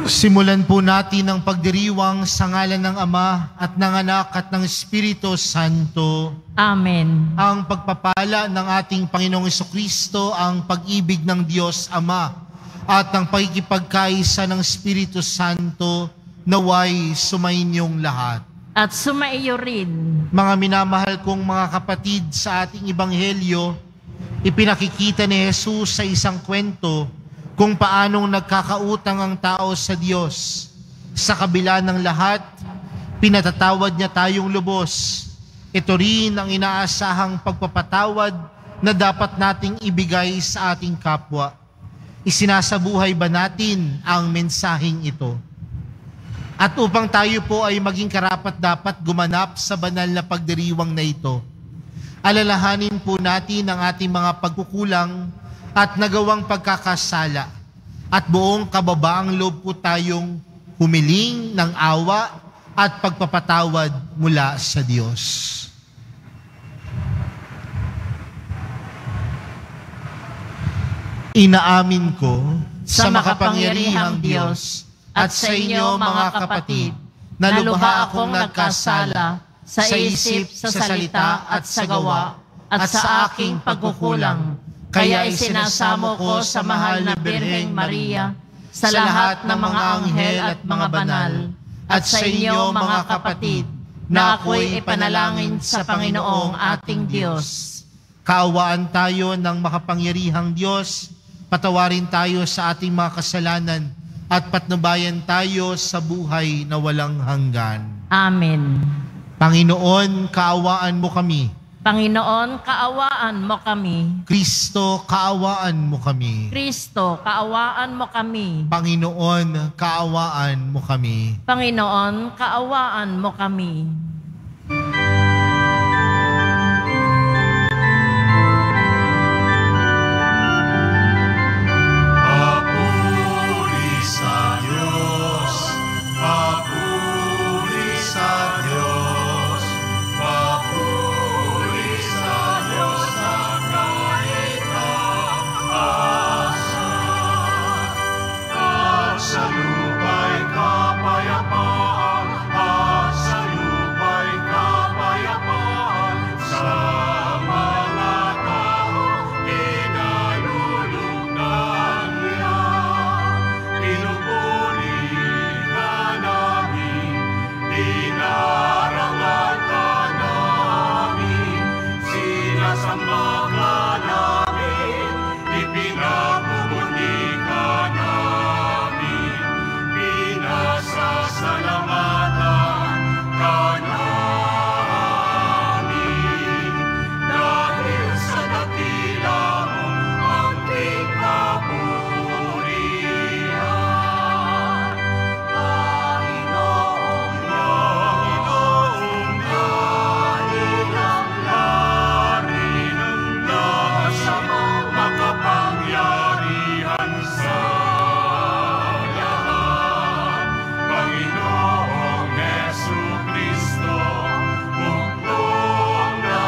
Simulan po natin ang pagdiriwang sa ngalan ng Ama at ng Anak at ng Espiritu Santo. Amen. Ang pagpapala ng ating Panginoong Jesucristo, ang pag-ibig ng Diyos Ama at ang pagkikipagkaisa ng Espiritu Santo naway sumainyong lahat. At sumaiyo rin. Mga minamahal kong mga kapatid, sa ating Ebanghelyo, ipinakikita ni Jesus sa isang kwento kung paanong nagkakautang ang tao sa Diyos. Sa kabila ng lahat, pinatatawad niya tayong lubos. Ito rin ang inaasahang pagpapatawad na dapat nating ibigay sa ating kapwa. Isinasabuhay ba natin ang mensaheng ito? At upang tayo po ay maging karapat-dapat gumanap sa banal na pagdiriwang na ito, alalahanin po natin ang ating mga pagkukulang at nagawang pagkakasala, at buong kababaang loob po tayong humiling ng awa at pagpapatawad mula sa Diyos. Inaamin ko sa makapangyarihang Diyos at sa inyo mga kapatid na lubha akong nagkasala sa isip, sa salita at sa gawa at sa aking pagkukulang. Kaya isinasamo ko sa mahal na Birheng Maria, sa lahat ng mga anghel at mga banal, at sa inyo mga kapatid, na ako'y ipanalangin sa Panginoong ating Diyos. Kaawaan tayo ng makapangyarihang Diyos, patawarin tayo sa ating mga kasalanan, at patnubayan tayo sa buhay na walang hanggan. Amen. Panginoon, kaawaan mo kami. Panginoon, kaawaan mo kami. Kristo, kaawaan mo kami. Kristo, kaawaan mo kami. Panginoon, kaawaan mo kami. Panginoon, kaawaan mo kami. Papuri sa Diyos, papuri sa Diyos, papuri sa Diyos ang kahit ang asal. At sa lupa'y kapayapaan, at sa lupa'y kapayapaan, sa mga taong inalulugdan niya. Pinupuri ka namin, dinarangan ka namin, sinasamba ka namin, ipinapupundi ka namin, pinasasalamatan ka namin. Dahil sa dakila mo ang kapurihan, Panginoong dahilang larin nasa makapangyarihan sa lahat. Panginoong Jesucristo, bugtong na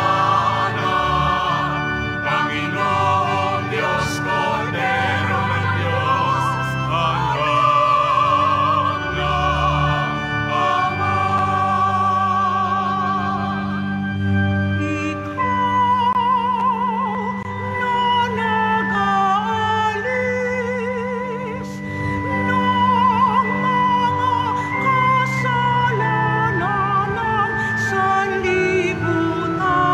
anak, Panginoong Diyos, Kordero ng Diyos, hanggang na Ama. Nag-aalis ng mga kasalanan ng sanlibutan.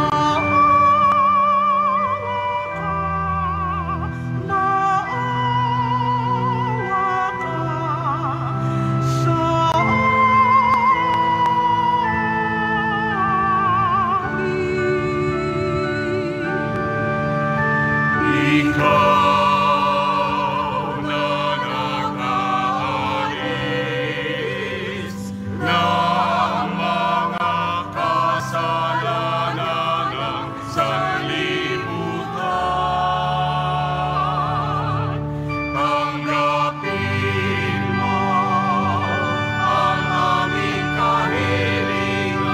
Maawa ka sa amin. Ikaw na nag-aalis ng mga kasalanan ng sanlibutan, tanggapin mo ang aming kahilingan.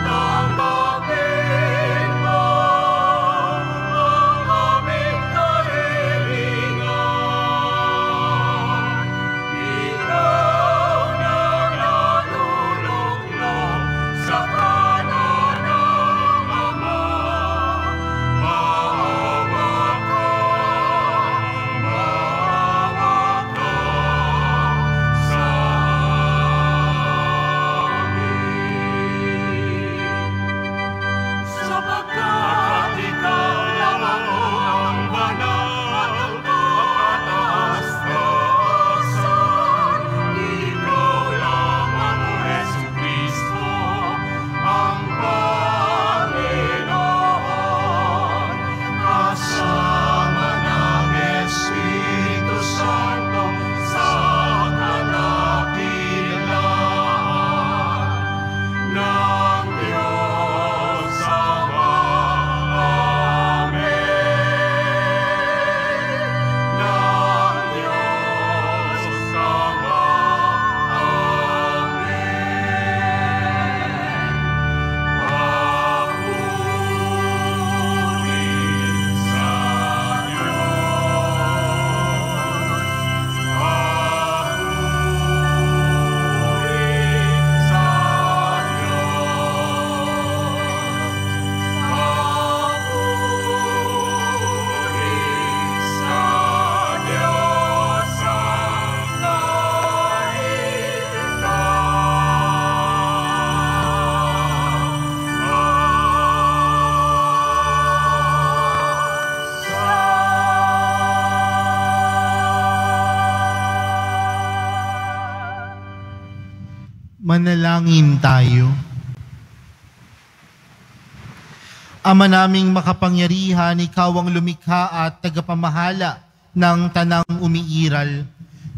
Tanggapin mo ang Manalangin tayo. Ama naming makapangyarihan, ikaw ang lumikha at tagapamahala ng tanang umiiral.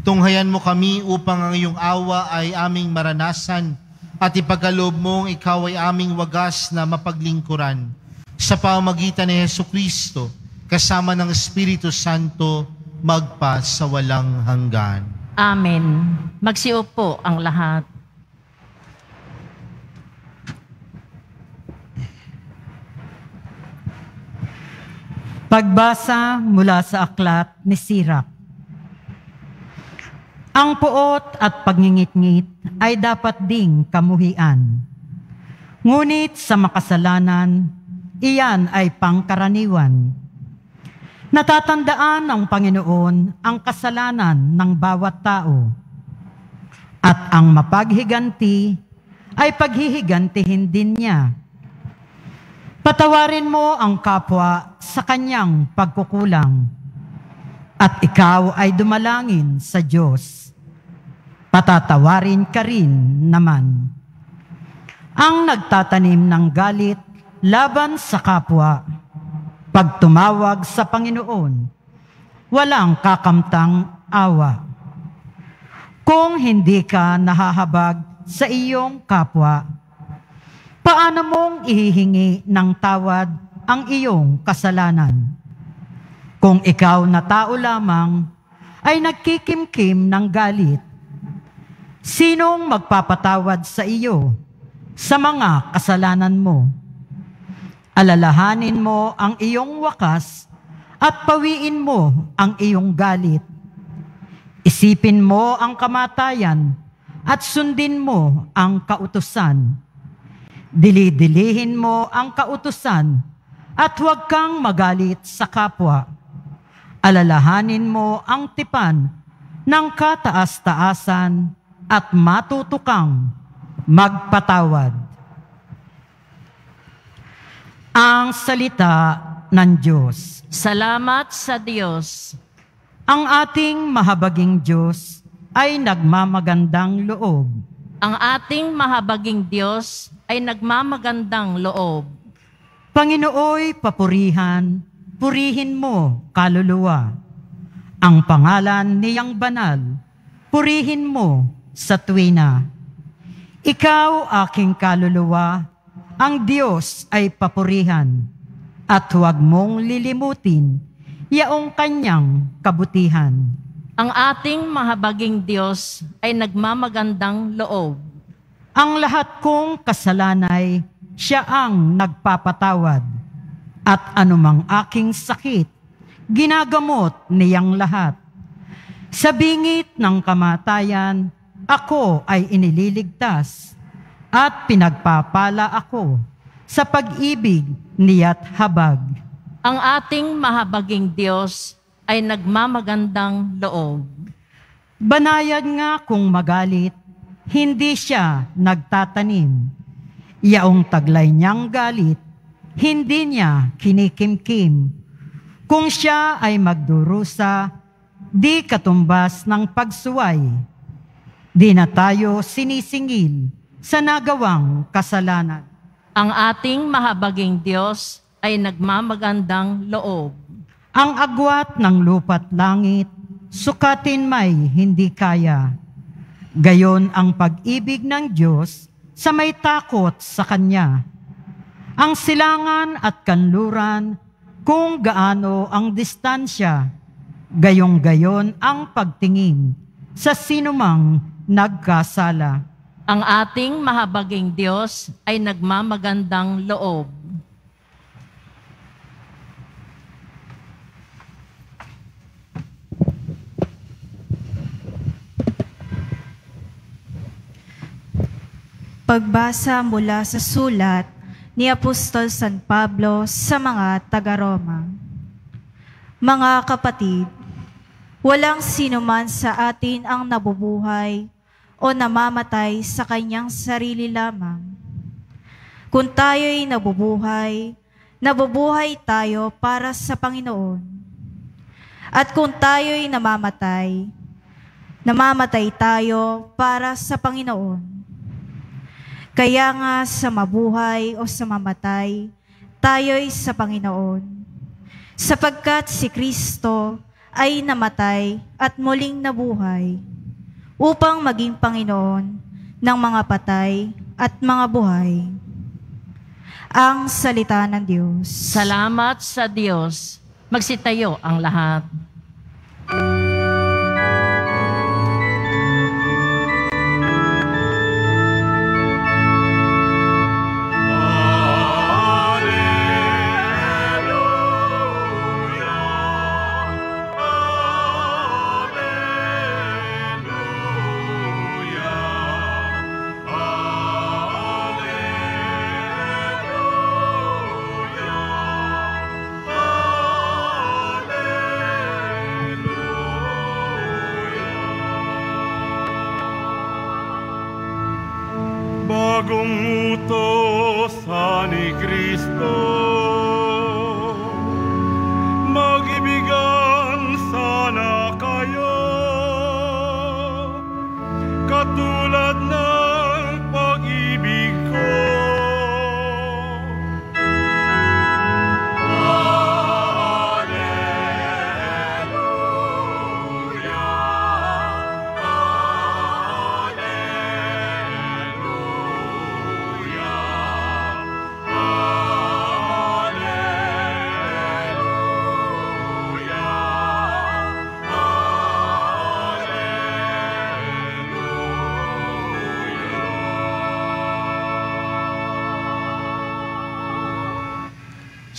Tunghayan mo kami upang ang iyong awa ay aming maranasan at ipagkaloob mong ikaw ay aming wagas na mapaglingkuran. Sa pamamagitan ni Jesucristo, kasama ng Espiritu Santo, magpa sa walang hanggan. Amen. Magsiupo ang lahat. Pagbasa mula sa aklat ni Sirach. Ang puot at pagngingit-ngit ay dapat ding kamuhian. Ngunit sa makasalanan, iyan ay pangkaraniwan. Natatandaan ng Panginoon ang kasalanan ng bawat tao. At ang mapaghiganti ay paghihigantihin din niya. Patawarin mo ang kapwa sa kanyang pagkukulang, at ikaw ay dumalangin sa Diyos. Patatawarin ka rin naman. Ang nagtatanim ng galit laban sa kapwa, pag tumawag sa Panginoon, walang kakamtang awa. Kung hindi ka nahahabag sa iyong kapwa, paano mong ihihingi ng tawad ang iyong kasalanan? Kung ikaw na tao lamang ay nagkikimkim ng galit, sinong magpapatawad sa iyo sa mga kasalanan mo? Alalahanin mo ang iyong wakas at pawiin mo ang iyong galit. Isipin mo ang kamatayan at sundin mo ang kautusan. Dili-dilihin mo ang kautusan at huwag kang magalit sa kapwa. Alalahanin mo ang tipan ng kataas-taasan at matuto kang magpatawad. Ang salita ng Diyos. Salamat sa Diyos. Ang ating mahabaging Diyos ay nagmamagandang loob. Ang ating mahabaging Diyos ay nagmamagandang loob. Panginooy papurihan, purihin mo kaluluwa. Ang pangalan niyang banal, purihin mo sa tuwina. Ikaw aking kaluluwa, ang Diyos ay papurihan, at huwag mong lilimutin yaong kanyang kabutihan. Ang ating mahabaging Diyos ay nagmamagandang loob. Ang lahat kong kasalanay, siya ang nagpapatawad. At anumang aking sakit, ginagamot niyang lahat. Sa bingit ng kamatayan, ako ay inililigtas. At pinagpapala ako sa pag-ibig niya't habag. Ang ating mahabaging Diyos ay nagmamagandang loob. Banayad nga kung magalit, hindi siya nagtatanim. Yaong taglay niyang galit, hindi niya kinikimkim. Kung siya ay magdurusa, di katumbas ng pagsuway. Di na tayo sinisingil sa nagawang kasalanan. Ang ating mahabaging Diyos ay nagmamagandang loob. Ang agwat ng lupa't langit, sukatin may hindi kaya. Gayon ang pag-ibig ng Diyos sa may takot sa Kanya. Ang silangan at kanluran, kung gaano ang distansya, gayong-gayon ang pagtingin sa sinumang nagkasala. Ang ating mahabaging Diyos ay nagmamagandang loob. Pagbasa mula sa sulat ni Apostol San Pablo sa mga taga-Roma. Mga kapatid, walang sinuman sa atin ang nabubuhay o namamatay sa kanyang sarili lamang. Kung tayo'y nabubuhay, nabubuhay tayo para sa Panginoon. At kung tayo'y namamatay, namamatay tayo para sa Panginoon. Kaya nga sa mabuhay o sa mamatay, tayo'y sa Panginoon. Sapagkat si Kristo ay namatay at muling nabuhay upang maging Panginoon ng mga patay at mga buhay. Ang salita ng Diyos. Salamat sa Diyos. Magsitayo ang lahat. Bagong utos ni Kristo, mag-ibigan sana kayo, katulad ng pag-ibig ko.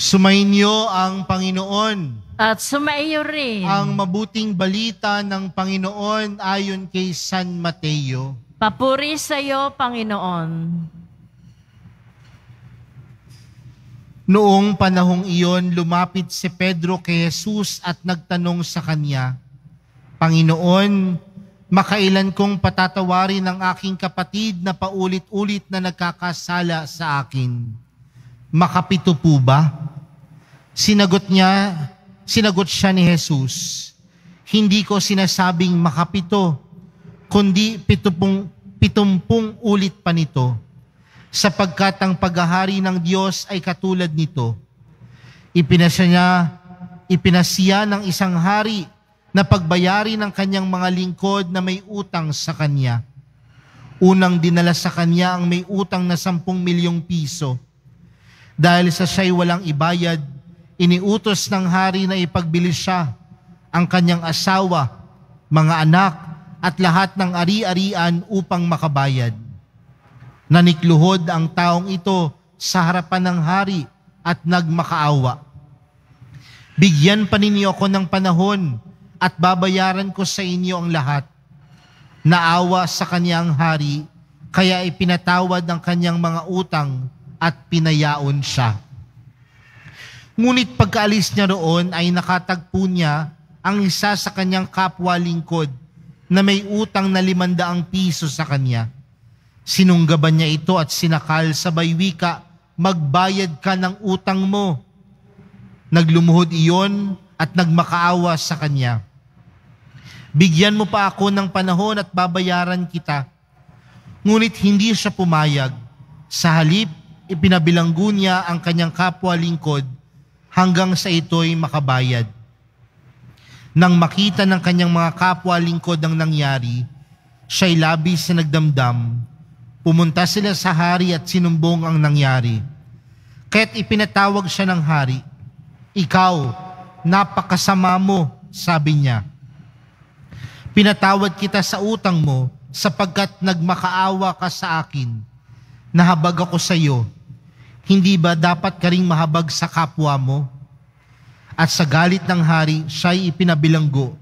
Sumainyo ang Panginoon. At sumaiyo rin. Ang mabuting balita ng Panginoon ayon kay San Mateo. Papuri sa iyo, Panginoon. Noong panahong iyon, lumapit si Pedro kay Jesus at nagtanong sa kanya, Panginoon, makailan kong patatawarin ang aking kapatid na paulit-ulit na nagkakasala sa akin? Makapito po ba? Sinagot siya ni Jesus, hindi ko sinasabing makapito, kundi 70 ulit pa nito, sapagkat ang paghahari ng Diyos ay katulad nito. Ipinasiya ng isang hari na pagbayari ng kanyang mga lingkod na may utang sa kanya. Unang dinala sa kanya ang may utang na 10 milyong piso. Dahil sa siya'y walang ibayad, iniutos ng hari na ipagbilis siya, ang kanyang asawa, mga anak, at lahat ng ari-arian upang makabayad. Nanikluhod ang taong ito sa harapan ng hari at nagmakaawa. Bigyan pa ninyo ako ng panahon at babayaran ko sa inyo ang lahat. Naawa sa kanyang hari, kaya ipinatawad ang kanyang mga utang at pinayaon siya. Ngunit pagkaalis niya roon ay nakatagpo niya ang isa sa kanyang kapwa lingkod na may utang na 500 piso sa kanya. Sinunggaban niya ito at sinakal sabay wika, magbayad ka ng utang mo. Naglumuhod iyon at nagmakaawa sa kanya. Bigyan mo pa ako ng panahon at babayaran kita. Ngunit hindi siya pumayag. Sa halip, ipinabilanggo niya ang kanyang kapwa lingkod hanggang sa ito'y makabayad. Nang makita ng kanyang mga kapwa lingkod ang nangyari, siya'y labis na nagdamdam. Pumunta sila sa hari at sinumbong ang nangyari. Kaya't ipinatawag siya ng hari. Ikaw, napakasama mo, sabi niya. Pinatawad kita sa utang mo sapagkat nagmakaawa ka sa akin. Nahabag ako sa iyo. Hindi ba dapat ka ring mahabag sa kapwa mo? At sa galit ng hari, siya'y ipinabilanggo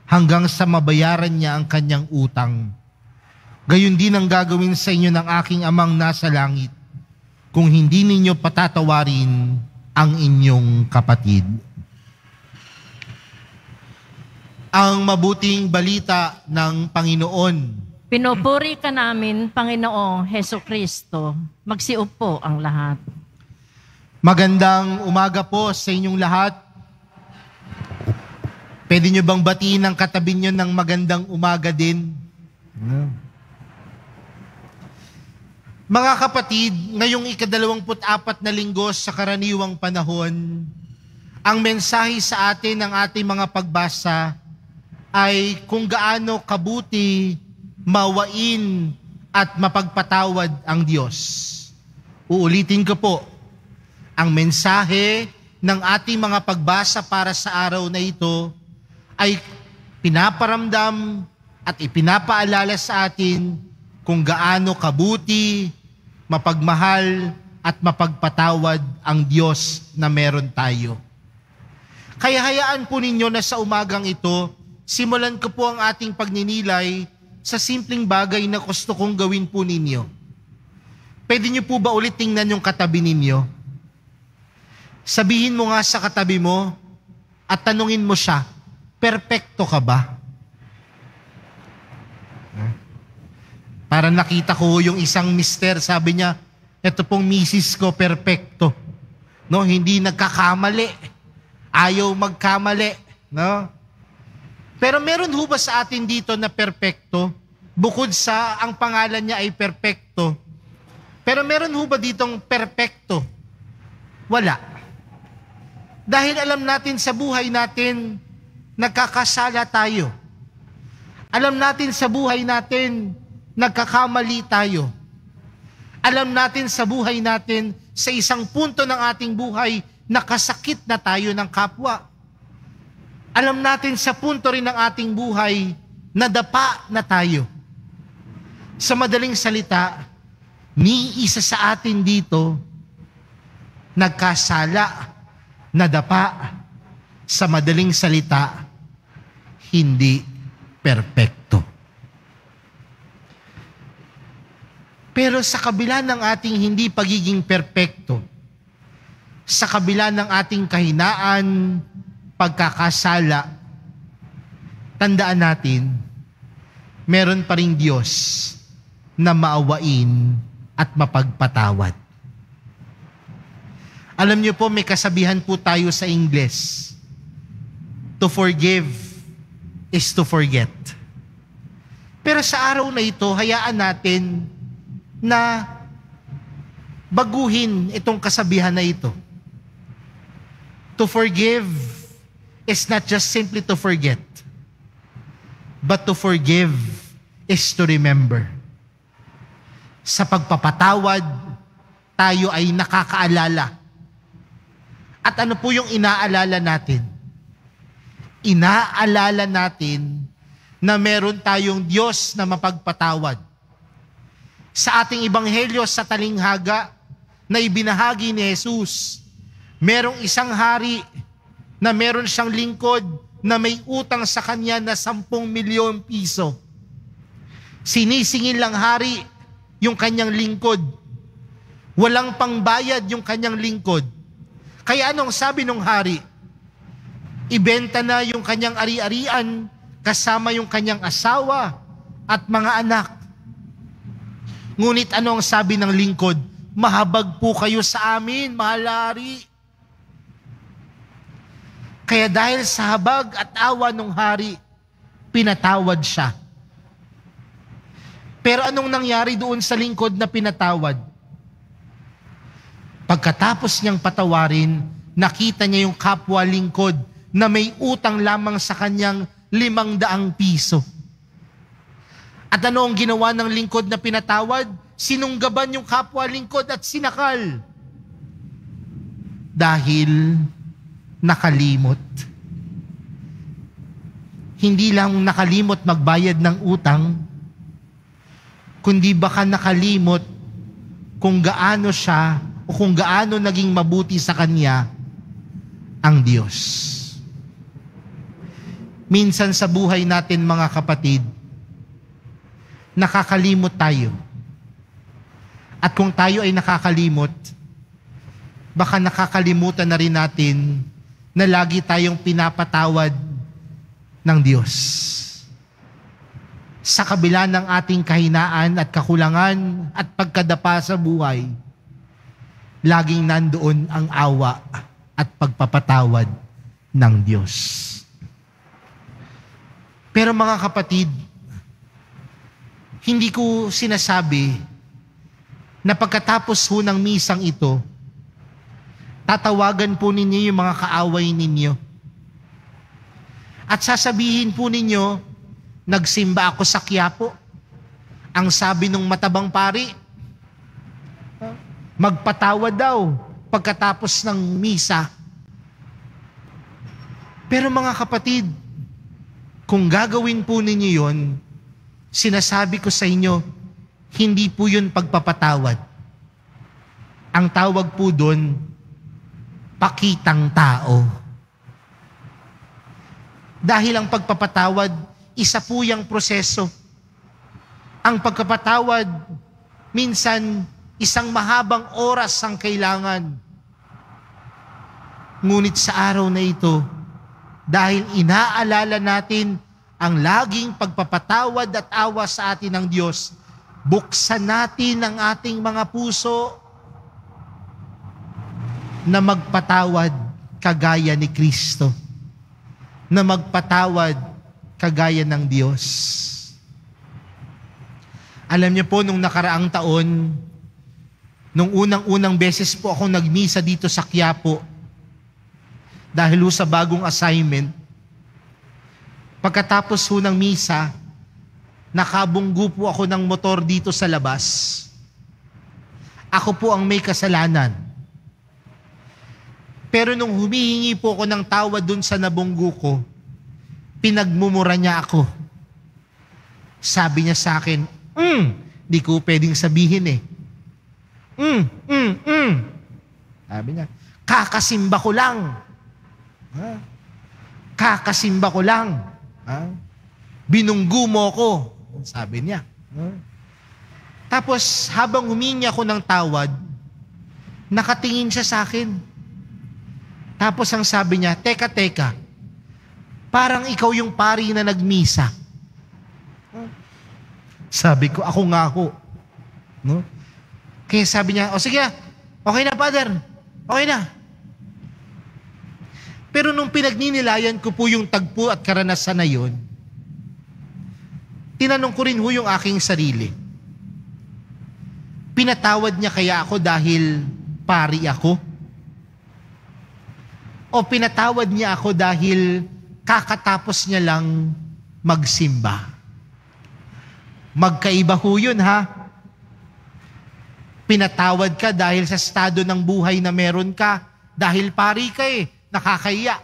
hanggang sa mabayaran niya ang kanyang utang. Gayon din ang gagawin sa inyo ng aking amang nasa langit kung hindi ninyo patatawarin ang inyong kapatid. Ang mabuting balita ng Panginoon. Pinupuri ka namin, Panginoong Heso Kristo. Magsiupo ang lahat. Magandang umaga po sa inyong lahat. Pwede nyo bang batiin ang katabi nyo ng magandang umaga din? Mga kapatid, ngayong ika-24 na linggo sa karaniwang panahon, ang mensahe sa atin ng ating mga pagbasa ay kung gaano kabuti, mawain at mapagpatawad ang Diyos. Uulitin ko po, ang mensahe ng ating mga pagbasa para sa araw na ito ay pinaparamdam at ipinapaalala sa atin kung gaano kabuti, mapagmahal at mapagpatawad ang Diyos na meron tayo. Kaya hayaan po ninyo na sa umagang ito, simulan ko po ang ating pagninilay sa simpleng bagay na gusto kong gawin po ninyo. Pwede niyo po ba ulit tingnan yung katabi ninyo? Sabihin mo nga sa katabi mo at tanungin mo siya, perpekto ka ba? Para nakita ko yung isang mister, sabi niya, eto pong misis ko, perpekto. No, hindi nagkakamali. Ayaw magkamali. No? Pero meron ho ba sa atin dito na perpekto? Bukod sa ang pangalan niya ay perpekto. Pero meron ho ba ditong perpekto? Wala. Dahil alam natin sa buhay natin, nagkakasala tayo. Alam natin sa buhay natin, nagkakamali tayo. Alam natin sa buhay natin, sa isang punto ng ating buhay, nakasakit na tayo ng kapwa. Alam natin sa punto rin ng ating buhay, nadapa na tayo. Sa madaling salita, ni isa sa atin dito, nagkasala, nadapa, sa madaling salita, hindi perpekto. Pero sa kabila ng ating hindi pagiging perpekto, sa kabila ng ating kahinaan, pagkakasala, tandaan natin, meron pa ring Diyos na maawain at mapagpatawad. Alam niyo po, may kasabihan po tayo sa Ingles, to forgive is to forget. Pero sa araw na ito, hayaan natin na baguhin itong kasabihan na ito. To forgive is not just simply to forget, but to forgive is to remember. Sa pagpapatawad, tayo ay nakakaalala. At ano po yung inaalala natin? Inaalala natin na meron tayong Diyos na mapagpatawad. Sa ating ebanghelyo sa talinghaga na ibinahagi ni Jesus, merong isang hari na meron siyang lingkod na may utang sa kanya na 10 milyon piso. Sinisingil lang hari yung kanyang lingkod. Walang pangbayad yung kanyang lingkod. Kaya anong sabi ng hari? Ibenta na yung kanyang ari-arian kasama yung kanyang asawa at mga anak. Ngunit ano ang sabi ng lingkod? Mahabag po kayo sa amin, mahal hari. Kaya dahil sa habag at awa ng hari, pinatawad siya. Pero anong nangyari doon sa lingkod na pinatawad? Pagkatapos niyang patawarin, nakita niya yung kapwa lingkod na may utang lamang sa kanyang 500 piso. At ano ang ginawa ng lingkod na pinatawad? Sinunggaban yung kapwa lingkod at sinakal. Dahil nakalimot. Hindi lang nakalimot magbayad ng utang, kundi baka nakalimot kung gaano siya o kung gaano naging mabuti sa kanya ang Diyos. Minsan sa buhay natin mga kapatid, nakakalimot tayo. At kung tayo ay nakakalimot, baka nakakalimutan na rin natin na lagi tayong pinapatawad ng Diyos. Sa kabila ng ating kahinaan at kakulangan at pagkadapa sa buhay, laging nandoon ang awa at pagpapatawad ng Diyos. Pero mga kapatid, hindi ko sinasabi na pagkatapos ho ng misang ito, tatawagan po ninyo yung mga kaaway ninyo. At sasabihin po ninyo, nagsimba ako sa Quiapo. Ang sabi nung matabang pari, magpatawad daw pagkatapos ng misa. Pero mga kapatid, kung gagawin po ninyo yon, sinasabi ko sa inyo, hindi po yun pagpapatawad. Ang tawag po doon, pakitang tao. Dahil ang pagpapatawad, isa po yung proseso. Ang pagpapatawad, minsan, isang mahabang oras ang kailangan. Ngunit sa araw na ito, dahil inaalala natin ang laging pagpapatawad at awa sa atin ng Diyos, buksan natin ang ating mga puso na magpatawad kagaya ni Kristo, na magpatawad kagaya ng Diyos. Alam niyo po, nung nakaraang taon, nung unang-unang beses po ako nagmisa dito sa Quiapo, dahil sa bagong assignment, pagkatapos ho ng misa, nakabunggo po ako ng motor dito sa labas. Ako po ang may kasalanan. Pero nung humihingi po ako ng tawad dun sa nabunggo ko, pinagmumura niya ako. Sabi niya sa akin, di ko pwedeng sabihin eh. Sabi niya, kakasimba ko lang. Kakasimba ko lang. Binunggu mo ko. Sabi niya. Tapos habang humingi ako ng tawad, nakatingin siya sa akin. Tapos ang sabi niya, teka, parang ikaw yung pari na nagmisa. Sabi ko, ako nga ho. No? Kaya sabi niya, sige, okay na, Father. Okay na. Pero nung pinagninilayan ko po yung tagpo at karanasan na yun, tinanong ko rin ho yung aking sarili. Pinatawad niya kaya ako dahil pari ako? O pinatawad niya ako dahil kakatapos niya lang magsimba? Magkaiba ho yun, ha? Pinatawad ka dahil sa estado ng buhay na meron ka, dahil pari ka eh, nakakahiya.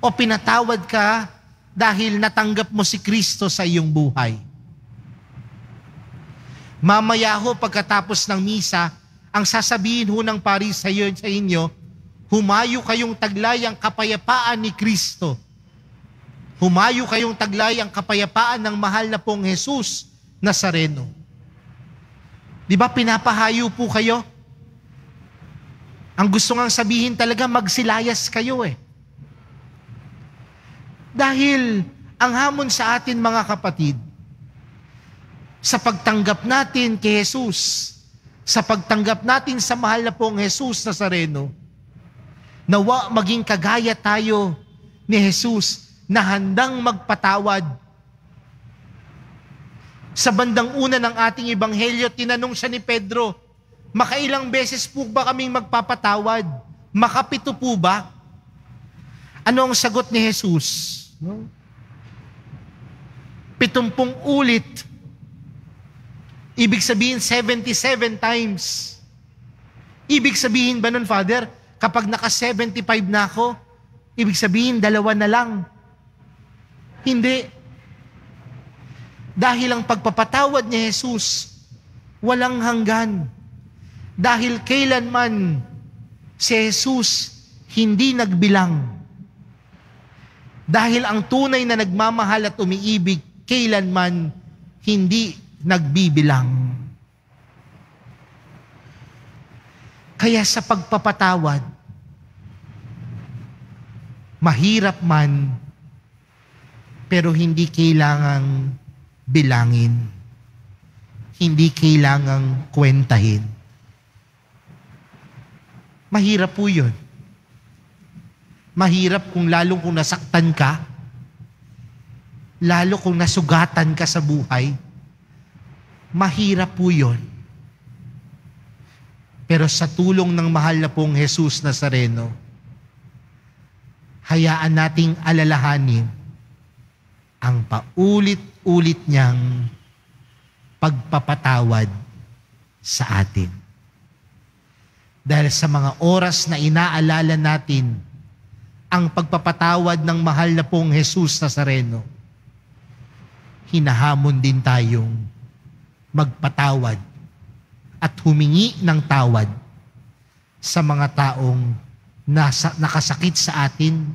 O pinatawad ka dahil natanggap mo si Kristo sa iyong buhay. Mamaya ho, pagkatapos ng misa, ang sasabihin ho ng pari sa inyo, humayo kayong taglay ang kapayapaan ni Kristo. Humayo kayong taglay ang kapayapaan ng mahal na pong Jesus Nazareno. Di ba pinapahayo po kayo? Ang gusto ngang sabihin talaga, magsilayas kayo eh. Dahil ang hamon sa atin mga kapatid, sa pagtanggap natin kay Jesus, sa pagtanggap natin sa mahal na pong Jesus Nazareno, nawa maging kagaya tayo ni Jesus na handang magpatawad. Sa bandang una ng ating ebanghelyo, tinanong siya ni Pedro, makailang beses po ba kaming magpapatawad? Makapito po ba? Ano ang sagot ni Jesus? 70 ulit. Ibig sabihin 77 times. Ibig sabihin ba nun, Father, kapag naka 75 na ako, ibig sabihin 2 na lang? Hindi. Dahil ang pagpapatawad ni Jesus, walang hanggan. Dahil kailanman si Jesus hindi nagbilang. Dahil ang tunay na nagmamahal at umiibig, kailanman hindi nagbibilang. Kaya sa pagpapatawad, mahirap man, pero hindi kailangang bilangin. Hindi kailangang kwentahin. Mahirap po yun. Mahirap lalong kung nasaktan ka, lalo kung nasugatan ka sa buhay. Mahirap po yun. Pero sa tulong ng mahal na pong Jesus Nazareno, hayaan nating alalahanin ang paulit-ulit niyang pagpapatawad sa atin. Dahil sa mga oras na inaalala natin ang pagpapatawad ng mahal na pong Jesus Nazareno, hinahamon din tayong magpatawad at humingi ng tawad sa mga taong nakasakit sa atin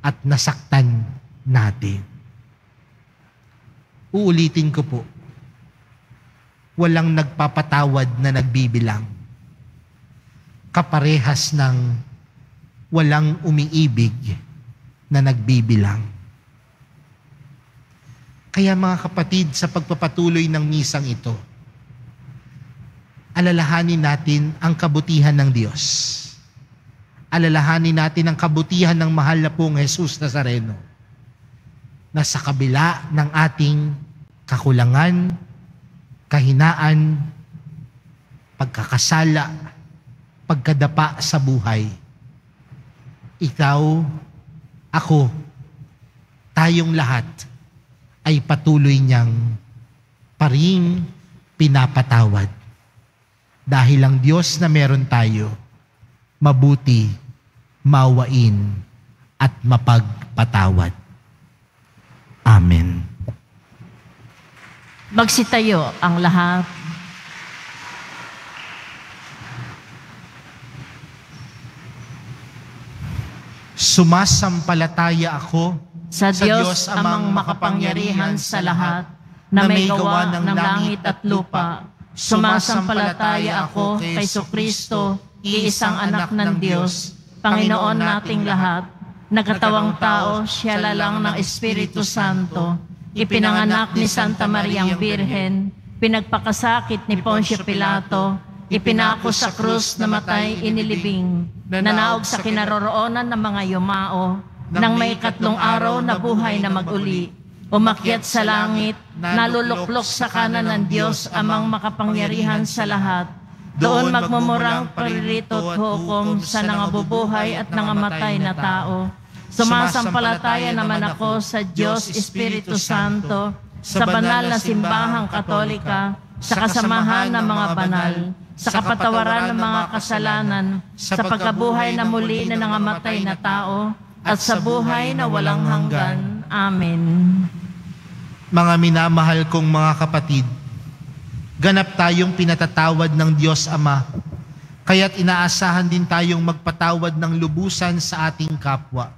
at nasaktan natin. Uulitin ko po, walang nagpapatawad na nagbibilang. Kaparehas ng walang umiibig na nagbibilang. Kaya mga kapatid, sa pagpapatuloy ng misang ito, alalahanin natin ang kabutihan ng Diyos. Alalahanin natin ang kabutihan ng mahal na pong Jesus Nazareno, na sa kabila ng ating kakulangan, kahinaan, pagkakasala, pagkadapa sa buhay, ikaw, ako, tayong lahat ay patuloy niyang paring pinapatawad. Dahil ang Diyos na meron tayo, mabuti, maawain, at mapagpatawad. Amen. Magsitayo ang lahat. Sumasampalataya ako Sa Diyos amang makapangyarihan sa lahat, na may gawa ng langit at lupa. Sumasampalataya ako kay Jesucristo, iisang anak ng Diyos, Panginoon nating lahat, nagkatawang tao, siya lalang ng Espiritu Santo, ipinanganak ni Santa Mariang Birhen, pinagpakasakit ni Poncio Pilato, ipinako sa krus, namatay, inilibing, nanaog sa kinaroroonan ng mga yumao, nang may ikatlong araw na buhay na mag-uli, umakyat sa langit, naluluklok sa kanan ng Diyos amang makapangyarihan sa lahat, doon magmumurang paririto at hukom sa nangabubuhay at nangamatay na tao. Sumasampalataya naman ako sa Diyos Espiritu Santo, sa banal na simbahang Katolika, sa kasamahan ng mga banal, sa kapatawaran ng mga kasalanan, sa pagkabuhay na muli na nangamatay na tao, at sa buhay na walang hanggan. Amen. Mga minamahal kong mga kapatid, ganap tayong pinatatawad ng Diyos Ama, kaya't inaasahan din tayong magpatawad ng lubusan sa ating kapwa.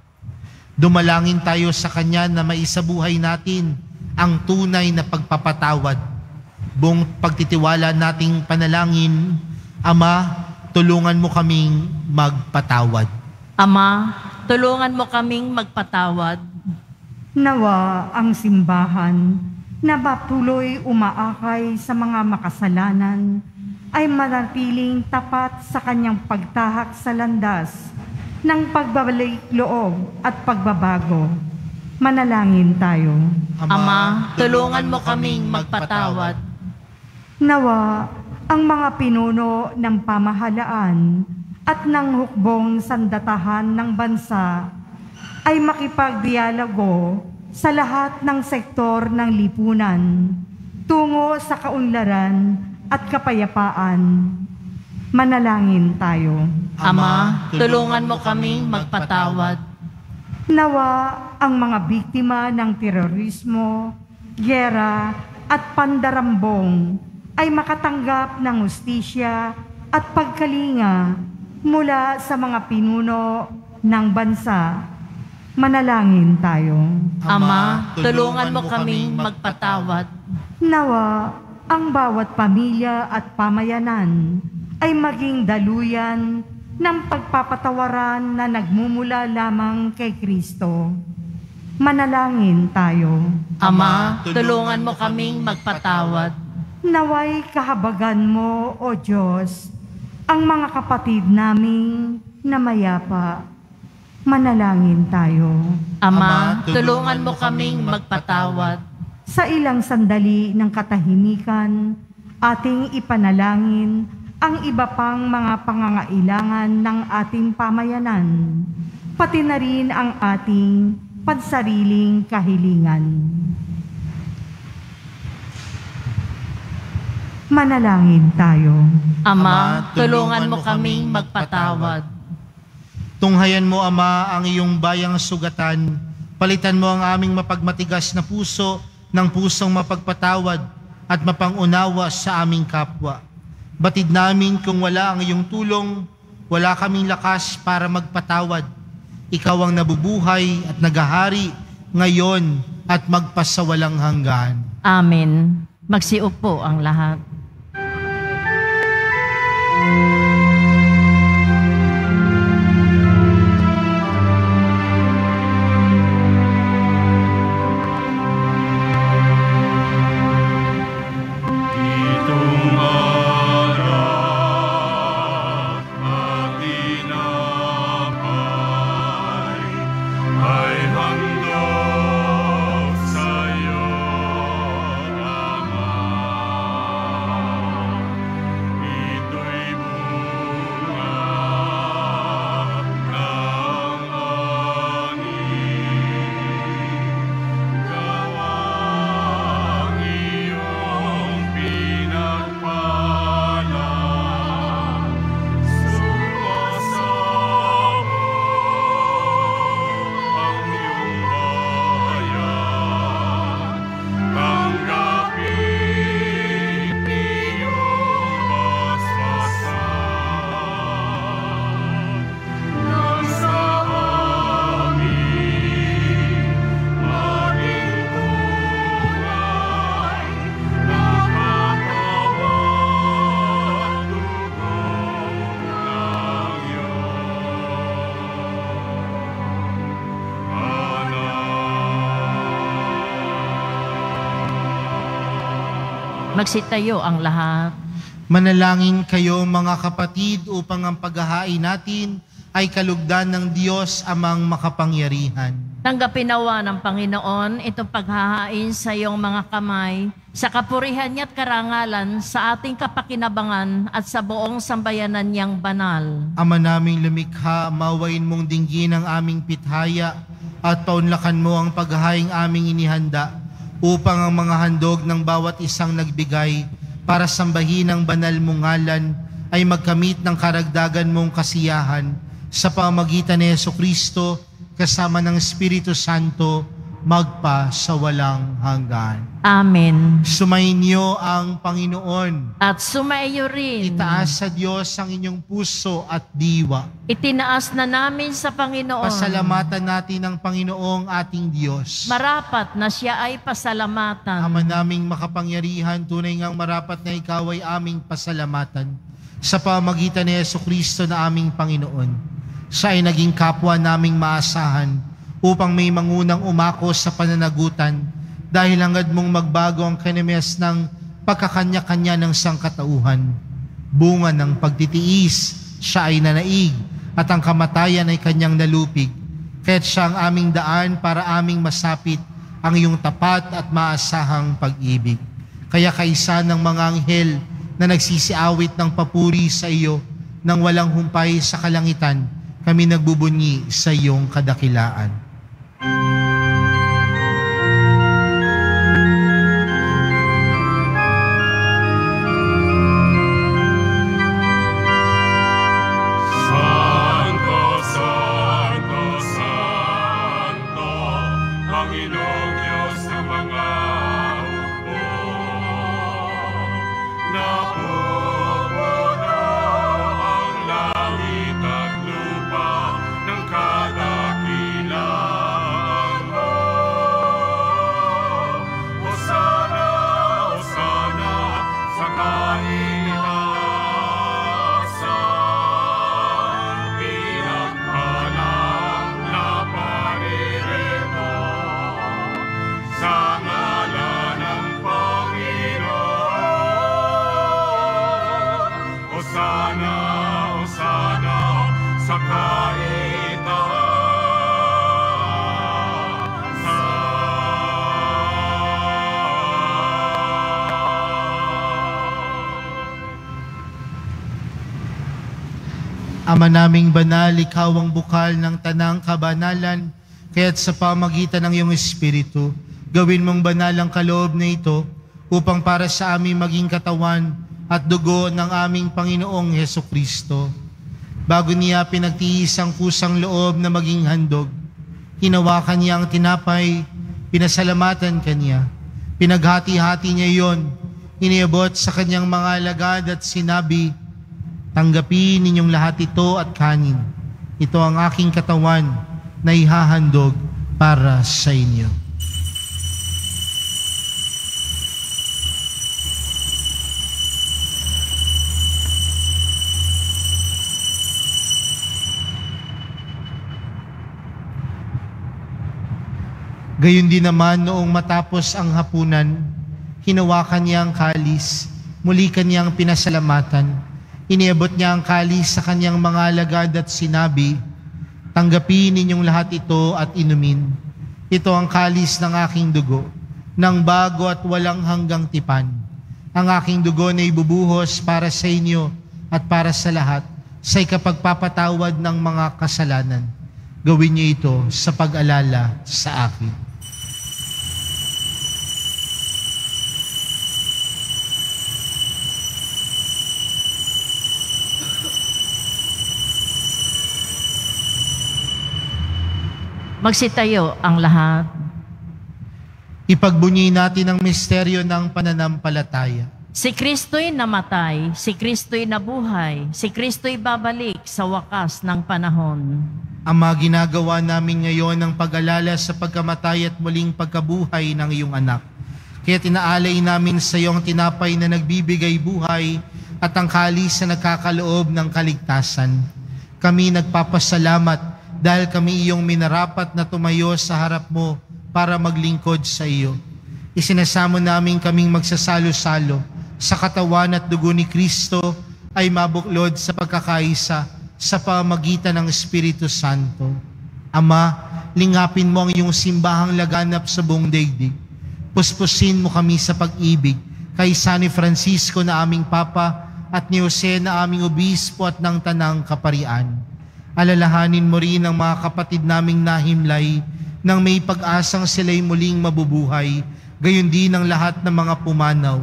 Dumalangin tayo sa Kanya na maisabuhay natin ang tunay na pagpapatawad. Buong pagtitiwala nating panalangin, Ama, tulungan mo kaming magpatawad. Ama, tulungan mo kaming magpatawad. Nawa ang simbahan na patuloy umaakay sa mga makasalanan ay manatiling tapat sa kanyang pagtahak sa landas ng pagbabalik loob at pagbabago. Manalangin tayo. Ama, tulungan mo kaming magpatawad. Nawa ang mga pinuno ng pamahalaan at ng hukbong sandatahan ng bansa ay makipagdialogo sa lahat ng sektor ng lipunan tungo sa kaunlaran at kapayapaan. Manalangin tayo. Ama, tulungan mo kaming magpatawad. Nawa ang mga biktima ng terorismo, gyera at pandarambong ay makatanggap ng hustisya at pagkalinga mula sa mga pinuno ng bansa. Manalangin tayo. Ama, tulungan mo kaming magpatawad. Nawa ang bawat pamilya at pamayanan ay maging daluyan ng pagpapatawaran na nagmumula lamang kay Kristo. Manalangin tayo. Ama, tulungan mo kaming magpatawad. Naway kahabagan mo, O Diyos, ang mga kapatid naming namayapa. Manalangin tayo. Ama, tulungan mo kaming magpatawad. Sa ilang sandali ng katahimikan, ating ipanalangin ang iba pang mga pangangailangan ng ating pamayanan, pati na rin ang ating pansariling kahilingan. Manalangin tayo. Ama, tulungan mo kaming magpatawad. Tunghayan mo, Ama, ang iyong bayang sugatan. Palitan mo ang aming mapagmatigas na puso ng pusong mapagpatawad at mapangunawa sa aming kapwa. Batid namin kung wala ang iyong tulong, wala kaming lakas para magpatawad. Ikaw ang nabubuhay at nagahari ngayon at magpasawalang hanggan. Amen. Magsiupo ang lahat. Magsitayo ang lahat. Manalangin kayo mga kapatid upang ang paghahain natin ay kalugdan ng Diyos amang makapangyarihan. Tanggapin nawa ng Panginoon itong paghahain sa iyong mga kamay, sa kapurihan niya at karangalan, sa ating kapakinabangan at sa buong sambayanan niyang banal. Ama naming lumikha, mawain mong dinggin ang aming pithaya at paunlakan mo ang paghahaing aming inihanda upang ang mga handog ng bawat isang nagbigay para sambahin ang banal mong ngalan ay magkamit ng karagdagan mong kasiyahan sa pamamagitan ni Jesucristo kasama ng Espiritu Santo magpa sa walang hanggan. Amen. Sumainyo ang Panginoon. At sumaiyo rin. Itaas sa Diyos ang inyong puso at diwa. Itinaas na namin sa Panginoon. Pasalamatan natin ang Panginoong ating Diyos. Marapat na siya ay pasalamatan. Ama naming makapangyarihan, tunay ngang marapat na ikaw ay aming pasalamatan sa pamamagitan ni Jesucristo na aming Panginoon. Siya ay naging kapwa naming maasahan upang may mangunang umako sa pananagutan dahil hangad mong magbago ang kinamis ng pagkakanya-kanya ng sangkatauhan. Bunga ng pagtitiis, siya ay nanaig at ang kamatayan ay kanyang nalupig. Kaya't siya ang aming daan para aming masapit ang iyong tapat at maasahang pag-ibig. Kaya kaisa ng mga anghel na nagsisiawit ng papuri sa iyo nang walang humpay sa kalangitan, kami nagbubunyi sa iyong kadakilaan. Ama naming banal, ikaw ang bukal ng tanang kabanalan, kaya't sa pamagitan ng iyong Espiritu, gawin mong banal ang kaloob na ito upang para sa aming maging katawan at dugo ng aming Panginoong Hesukristo. Bago niya pinagtiis ang kusang loob na maging handog, hinawakan niya ang tinapay, pinasalamatan kanya, pinaghati-hati niya iyon, iniabot sa kanyang mga alagad at sinabi, "Tanggapin ninyong lahat ito at kanin. Ito ang aking katawan na ihahandog para sa inyo." Gayon din naman noong matapos ang hapunan, hinawakan niya ang kalis, muli kanyang pinasalamatan. Iniabot niya ang kalis sa kanyang mga alagad at sinabi, "Tanggapin ninyong lahat ito at inumin. Ito ang kalis ng aking dugo, ng bago at walang hanggang tipan. Ang aking dugo na ibubuhos para sa inyo at para sa lahat sa ikapagpapatawad ng mga kasalanan. Gawin niyo ito sa pag-alala sa akin." Magsitayo ang lahat. Ipagbunyi natin ang misteryo ng pananampalataya. Si Kristo'y namatay, si Kristo'y nabuhay, si Kristo'y babalik sa wakas ng panahon. Ama, ginagawa namin ngayon ang pag-alala sa pagkamatay at muling pagkabuhay ng iyong anak. Kaya tinaalay namin sa iyong tinapay na nagbibigay buhay at ang kalis na nagkakaloob ng kaligtasan. Kami nagpapasalamat dahil kami iyong minarapat na tumayo sa harap mo para maglingkod sa iyo. Isinasamo namin kaming magsasalo-salo sa katawan at dugo ni Kristo ay mabuklod sa pagkakaisa sa pamagitan ng Espiritu Santo. Ama, lingapin mo ang iyong simbahang laganap sa buong daigdig. Puspusin mo kami sa pag-ibig kay San Francisco na aming Papa at ni Jose na aming Obispo at ng Tanang Kaparian. Alalahanin mo rin ang mga kapatid naming nahimlay nang may pag-asang sila'y muling mabubuhay, gayon din ang lahat ng mga pumanaw.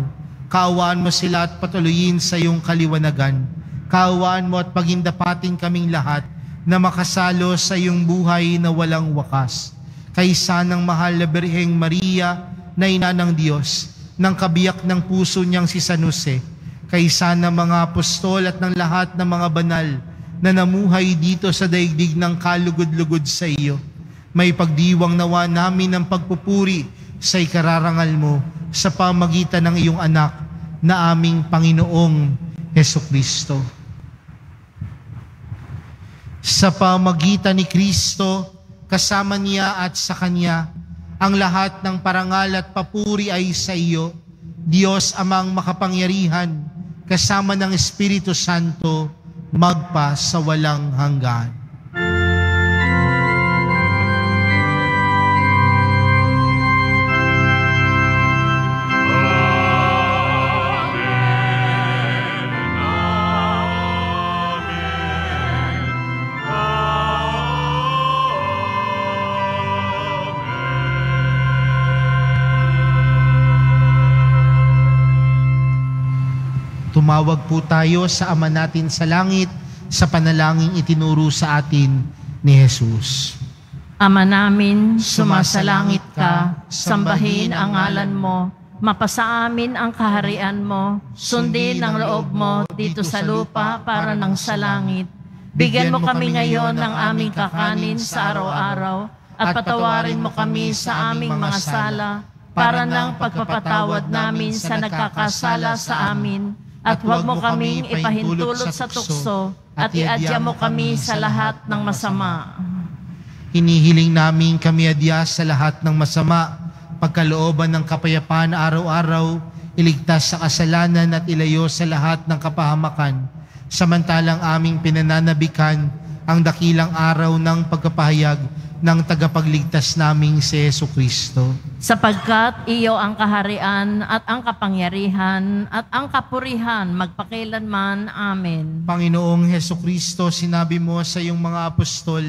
Kaawaan mo sila at patuloyin sa iyong kaliwanagan. Kaawaan mo at pagindapatin kaming lahat na makasalo sa iyong buhay na walang wakas. Kaysa ng mahal na Birheng Maria na ina ng Diyos, ng kabiyak ng puso niyang si San Jose, kaysa ng mga apostol at ng lahat ng mga banal na namuhay dito sa daigdig ng kalugod-lugod sa iyo. May pagdiwang nawa namin ng pagpupuri sa ikararangal mo sa pamagitan ng iyong anak na aming Panginoong Hesukristo. Sa pamagitan ni Kristo, kasama niya at sa Kanya, ang lahat ng parangal at papuri ay sa iyo, Diyos Amang makapangyarihan, kasama ng Espiritu Santo, magpa sa walang hanggan. Tumawag po tayo sa Ama natin sa langit sa panalangin itinuro sa atin ni Jesus. Ama namin, sumasalangit ka, sambahin ang ngalan mo, mapasa amin ang kaharian mo, sundin ang loob mo dito sa lupa para ng sa langit. Bigyan mo kami ngayon ng aming kakanin sa araw-araw at patawarin mo kami sa aming mga sala para ng pagpapatawad namin sa nagkakasala sa amin. At huwag mo kaming ipahintulot sa tukso at iadya mo kami sa lahat ng masama. Hinihiling namin kami adya sa lahat ng masama, pagkalooban ng kapayapaan araw-araw, iligtas sa kasalanan at ilayo sa lahat ng kapahamakan, samantalang aming pinananabikan ang dakilang araw ng pagkapahayag ng tagapagligtas naming si Jesucristo. Sapagkat iyo ang kaharian at ang kapangyarihan at ang kapurihan magpakailanman. Amen. Panginoong Jesucristo, sinabi mo sa iyong mga apostol,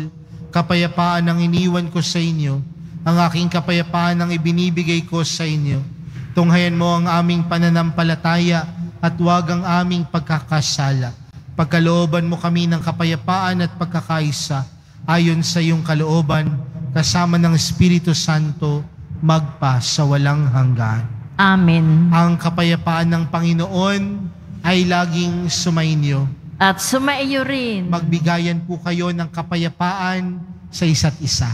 kapayapaan ang iniwan ko sa inyo, ang aking kapayapaan ang ibinibigay ko sa inyo. Tunghayan mo ang aming pananampalataya at huwag ang aming pagkakasala. Pagkalooban mo kami ng kapayapaan at pagkakaisa, ayon sa iyong kalooban, kasama ng Espiritu Santo, magpa sa walang hanggan. Amen. Ang kapayapaan ng Panginoon ay laging sumainyo. At sumaiyo rin. Magbigayan po kayo ng kapayapaan sa isa't isa.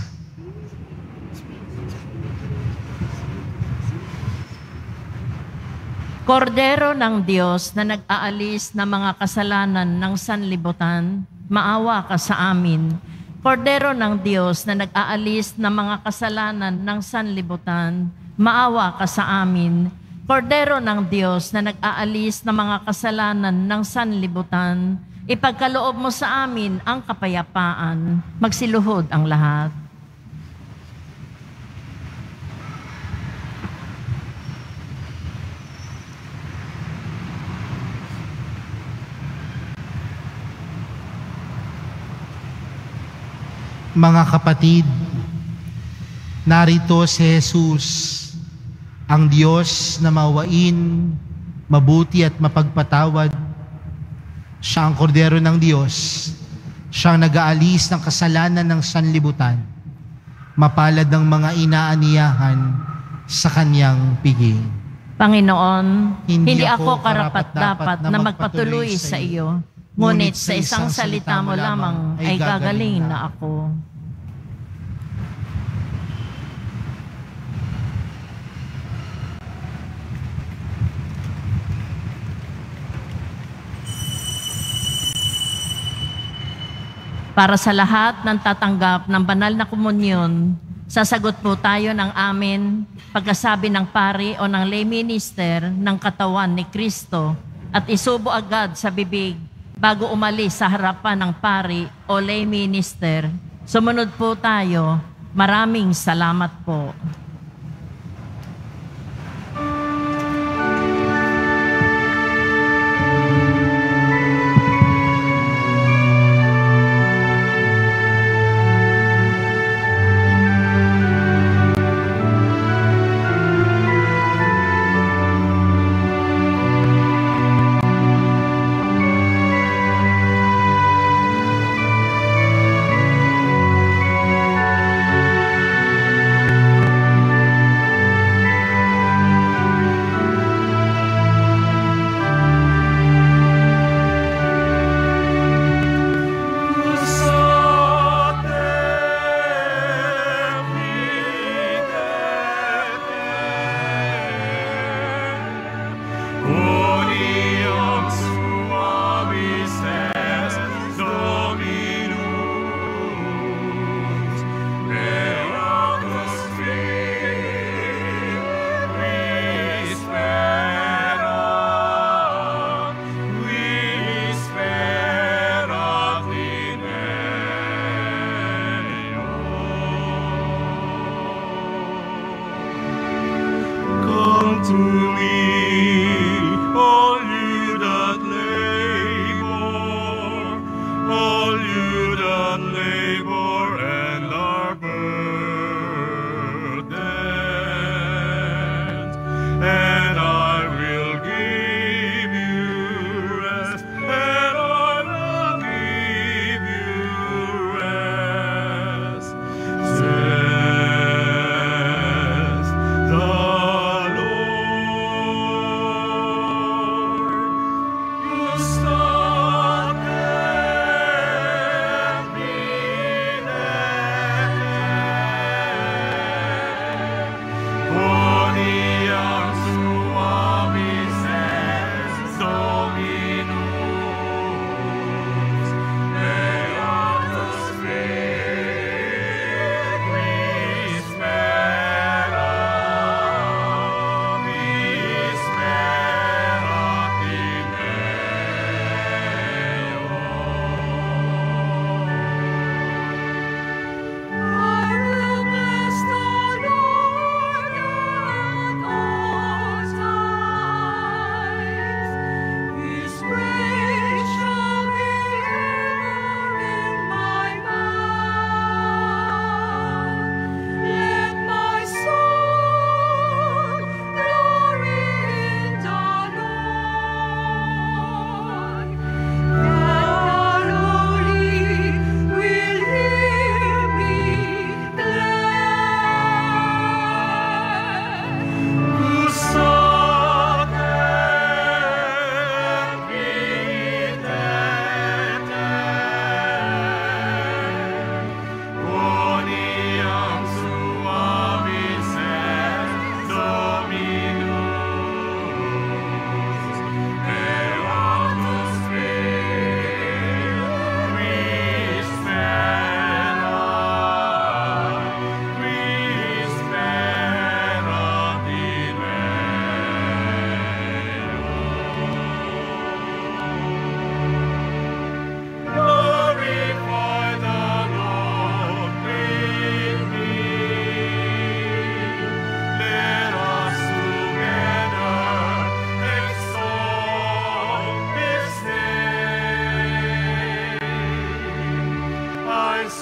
Kordero ng Diyos na nag-aalis ng mga kasalanan ng sanlibutan, maawa ka sa amin. Kordero ng Diyos na nag-aalis ng mga kasalanan ng sanlibutan, maawa ka sa amin. Kordero ng Diyos na nag-aalis ng mga kasalanan ng sanlibutan, ipagkaloob mo sa amin ang kapayapaan. Magsiluhod ang lahat. Mga kapatid, narito si Jesus, ang Diyos na mawain, mabuti at mapagpatawad. Siya ang kordero ng Diyos. Siya ang nag-aalis ng kasalanan ng sanlibutan. Mapalad ang mga inaaniyahan sa kanyang piging. Panginoon, hindi ako karapat-dapat na magpatuloy sa iyo. Ngunit sa isang salita mo lamang ay gagaling na ako. Para sa lahat ng tatanggap ng banal na komunyon, sasagot po tayo ng amen pagkasabi ng pari o ng lay minister ng katawan ni Kristo at isubo agad sa bibig bago umalis sa harapan ng pari o lay minister. Sumunod po tayo. Maraming salamat po.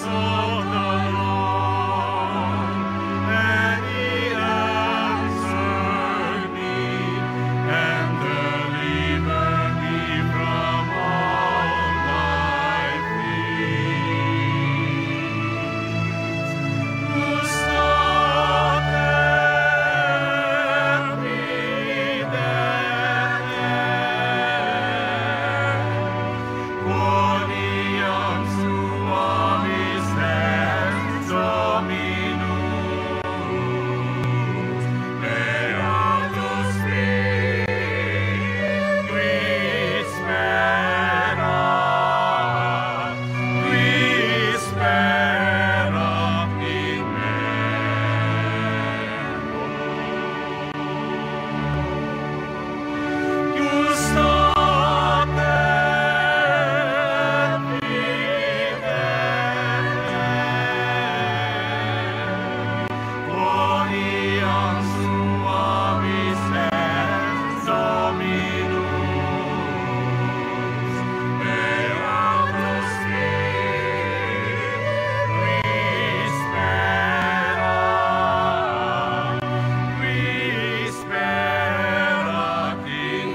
sought the Lord, and He answered me, and delivered me from all my fears. Who sought every Quoniam suavis et Dominus, Beatus qui spera in me. Quoniam suavis et Dominus, Beatus qui sperat in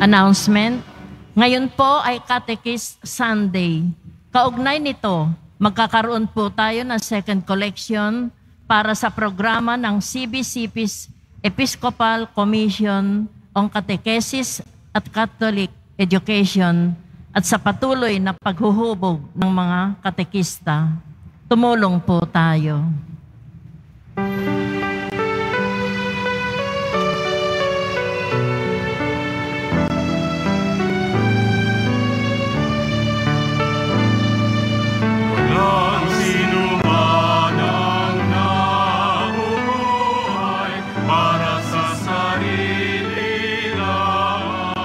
Announcement. Ngayon po ay Catechist Sunday. Kaugnay nito, magkakaroon po tayo ng second collection para sa programa ng CBCP's Episcopal Commission on Catechesis at Catholic Education at sa patuloy na paghuhubog ng mga katekista. Tumulong po tayo. Walang sinuman ang nabubuhay para sa sarili lang.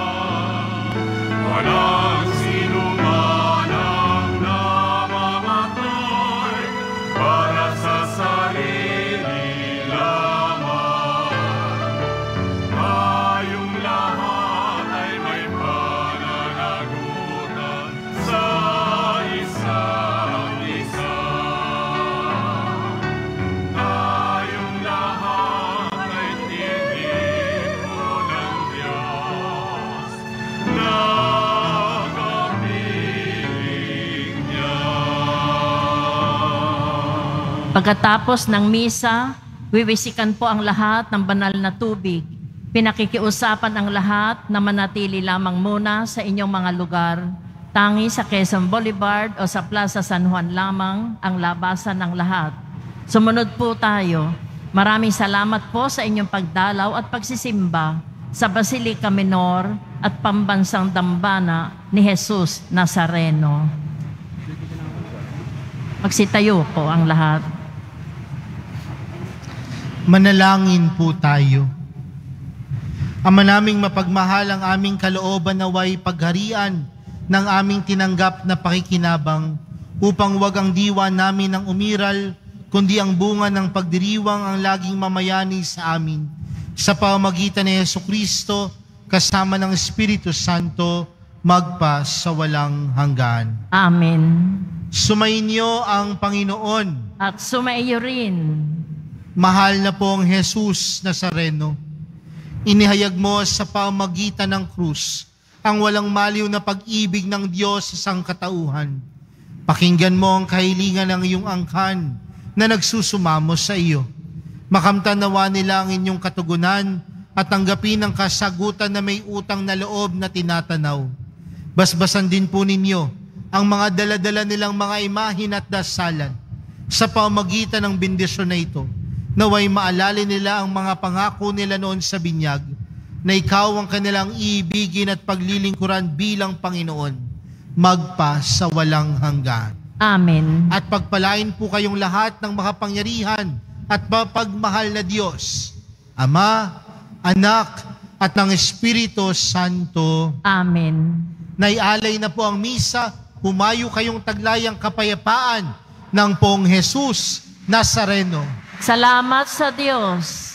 Walang sinuman ang namamatay para sa sarili lamang. Tayong lahat ay may pananagutan sa isa't isa. Tayong lahat ay tinipon ng Diyos, nakapiling niya. Pagkatapos ng misa, wiwisikan po ang lahat ng banal na tubig. Pinakikiusapan ang lahat na manatili lamang muna sa inyong mga lugar. Tangi sa Quezon Boulevard o sa Plaza San Juan lamang ang labasan ng lahat. Sumunod po tayo. Maraming salamat po sa inyong pagdalaw at pagsisimba sa Basilica Minor at Pambansang Dambana ni Jesus Nazareno. Magsitayo po ang lahat. Manalangin po tayo. Ama naming mapagmahal, ang aming kalooban naway pagharian ng aming tinanggap na pakikinabang upang wag ang diwa namin ang umiral, kundi ang bunga ng pagdiriwang ang laging mamayani sa amin. Sa pamamagitan ni Jesucristo, kasama ng Espiritu Santo, magpa sa walang hanggan. Amen. Sumainyo ang Panginoon. At sumaiyo rin. Mahal na pong Jesus Nazareno, inihayag mo sa pamamagitan ng krus ang walang maliw na pag-ibig ng Diyos sa sangkatauhan. Pakinggan mo ang kahilingan ng iyong angkan na nagsusumamo sa iyo. Makamtan nawa nila ang inyong katugunan at tanggapin ang kasagutan na may utang na loob na tinatanaw. Basbasan din po ninyo ang mga daladala nilang mga imahin at dasalan sa pamamagitan ng bendisyon na ito. Naway maalala nila ang mga pangako nila noon sa binyag, na ikaw ang kanilang iibigin at paglilingkuran bilang Panginoon, magpa sa walang hanggan. Amen. At pagpalain po kayong lahat ng makapangyarihan at mapagmahal na Diyos, Ama, Anak, at ng Espiritu Santo. Amen. Naialay na po ang misa, humayo kayong taglayang kapayapaan ng Pong Jesus Nazareno. Salamat sa Diyos.